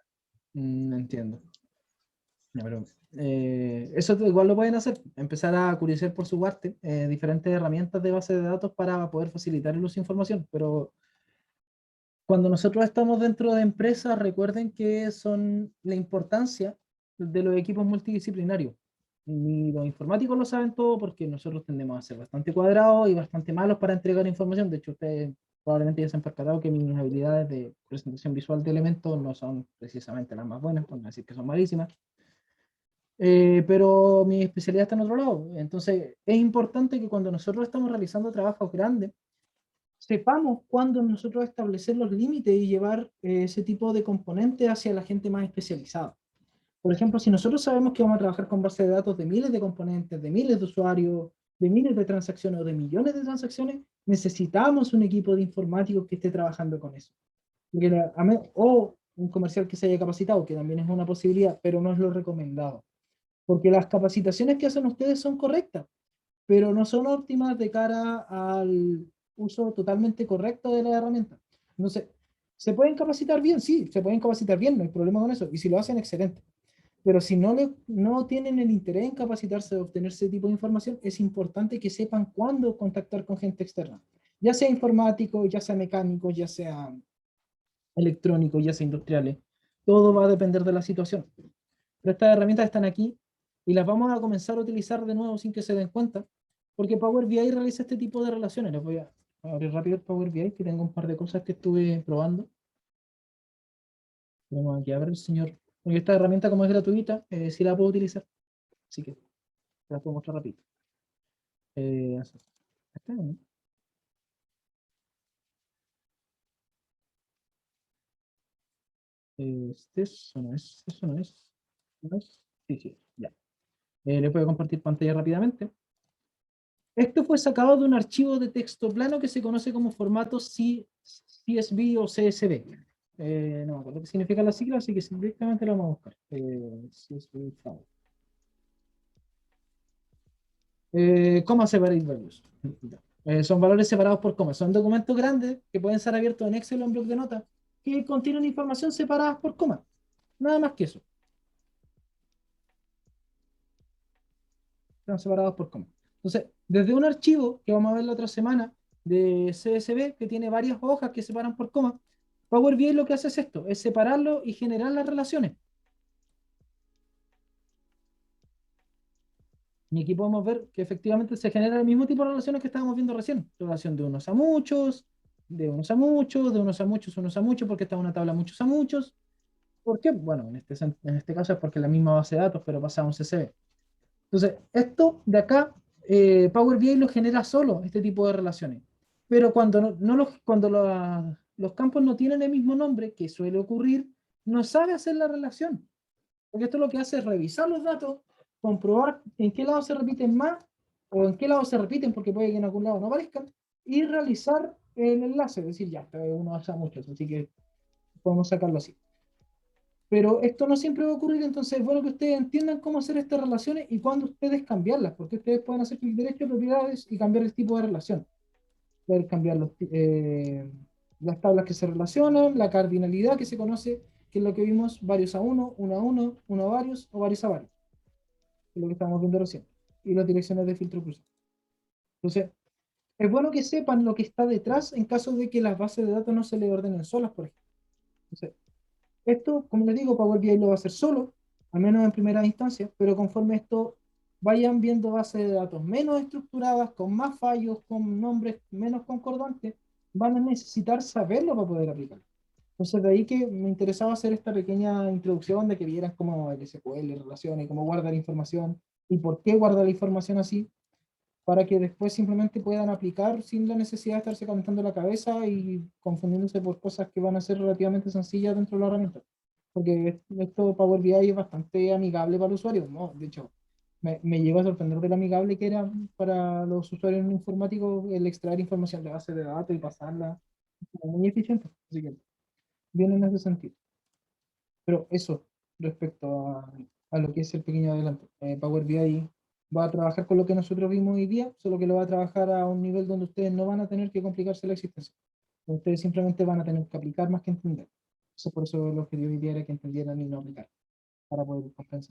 A: Entiendo. Ya, pero, eso igual lo pueden hacer, empezar a curiosear por su parte diferentes herramientas de base de datos para poder facilitar el uso de información, pero cuando nosotros estamos dentro de empresas, recuerden que son la importancia de los equipos multidisciplinarios. Y los informáticos lo saben todo porque nosotros tendemos a ser bastante cuadrados y bastante malos para entregar información. De hecho, ustedes probablemente ya se han percatado que mis habilidades de presentación visual de elementos no son precisamente las más buenas, por no decir que son malísimas. Pero mi especialidad está en otro lado. Entonces, es importante que cuando nosotros estamos realizando trabajos grandes, sepamos cuándo nosotros establecer los límites y llevar ese tipo de componentes hacia la gente más especializada. Por ejemplo, si nosotros sabemos que vamos a trabajar con base de datos de miles de componentes, de miles de usuarios, de miles de transacciones o de millones de transacciones, necesitamos un equipo de informáticos que esté trabajando con eso. O un comercial que se haya capacitado, que también es una posibilidad, pero no es lo recomendado. Porque las capacitaciones que hacen ustedes son correctas, pero no son óptimas de cara al uso totalmente correcto de la herramienta. Entonces, ¿se pueden capacitar bien? Sí, se pueden capacitar bien, no hay problema con eso. Y si lo hacen, excelente. Pero si no tienen el interés en capacitarse o obtener ese tipo de información, es importante que sepan cuándo contactar con gente externa. Ya sea informático, ya sea mecánico, ya sea electrónico, ya sea industriales. Todo va a depender de la situación. Pero estas herramientas están aquí y las vamos a comenzar a utilizar de nuevo sin que se den cuenta, porque Power BI realiza este tipo de relaciones. Les voy a abrir rápido el Power BI, que tengo un par de cosas que estuve probando. Vamos aquí a ver, señor. Porque esta herramienta, como es gratuita, sí la puedo utilizar. Así que la puedo mostrar rápido. ¿Esta, no? Eso no es, eso no es. ¿No es? Sí, sí, ya. Les voy a compartir pantalla rápidamente. Esto fue sacado de un archivo de texto plano que se conoce como formato CSV o CSV. no me acuerdo qué significa la sigla, así que directamente la vamos a buscar. CSV. Comma separate values. Son valores separados por coma. Son documentos grandes que pueden ser abiertos en Excel o en bloc de notas que contienen información separadas por coma. Nada más que eso. Están separados por coma. Entonces, desde un archivo que vamos a ver la otra semana de CSV que tiene varias hojas que separan por coma, Power BI lo que hace es esto, es separarlo y generar las relaciones. Y aquí podemos ver que efectivamente se genera el mismo tipo de relaciones que estábamos viendo recién. Relación de unos a muchos, de unos a muchos, de unos a muchos, porque está en una tabla muchos a muchos. ¿Por qué? Bueno, en este caso es porque es la misma base de datos, pero pasa a un CSV. Entonces, esto de acá, Power BI lo genera solo, este tipo de relaciones. Pero cuando, cuando los campos no tienen el mismo nombre, que suele ocurrir, no sabe hacer la relación. Porque esto lo que hace es revisar los datos, comprobar en qué lado se repiten más o en qué lado se repiten, porque puede que en algún lado no aparezcan, y realizar el enlace, es decir, ya, esto es uno a muchos, así que podemos sacarlo así. Pero esto no siempre va a ocurrir, entonces es bueno que ustedes entiendan cómo hacer estas relaciones y cuándo ustedes cambiarlas, porque ustedes pueden hacer clic derecho, propiedades y cambiar el tipo de relación. Pueden cambiar las tablas que se relacionan, la cardinalidad que se conoce, que es lo que vimos, varios a uno, uno a uno, uno a varios o varios a varios, que es lo que estábamos viendo recién, y las direcciones de filtro cruzado. Entonces, es bueno que sepan lo que está detrás en caso de que las bases de datos no se le ordenen solas, por ejemplo. Entonces, esto, como les digo, Power BI lo va a hacer solo, al menos en primera instancia, pero conforme esto vayan viendo bases de datos menos estructuradas, con más fallos, con nombres menos concordantes, van a necesitar saberlo para poder aplicarlo. Entonces, de ahí que me interesaba hacer esta pequeña introducción de que vieran cómo el SQL relaciona y cómo guarda la información y por qué guarda la información así, para que después simplemente puedan aplicar sin la necesidad de estarse calentando la cabeza y confundiéndose por cosas que van a ser relativamente sencillas dentro de la herramienta. Porque esto Power BI es bastante amigable para el usuario, ¿no? De hecho, me llegó a sorprender de lo amigable que era para los usuarios informáticos el extraer información de base de datos y pasarla. Muy eficiente. Así que, bien en ese sentido. Pero eso respecto a lo que es el pequeño adelanto. Power BI va a trabajar con lo que nosotros vimos hoy día, solo que lo va a trabajar a un nivel donde ustedes no van a tener que complicarse la existencia. Ustedes simplemente van a tener que aplicar más que entender. Por eso el objetivo hoy día era que entendieran y no aplicar, para poder compensar.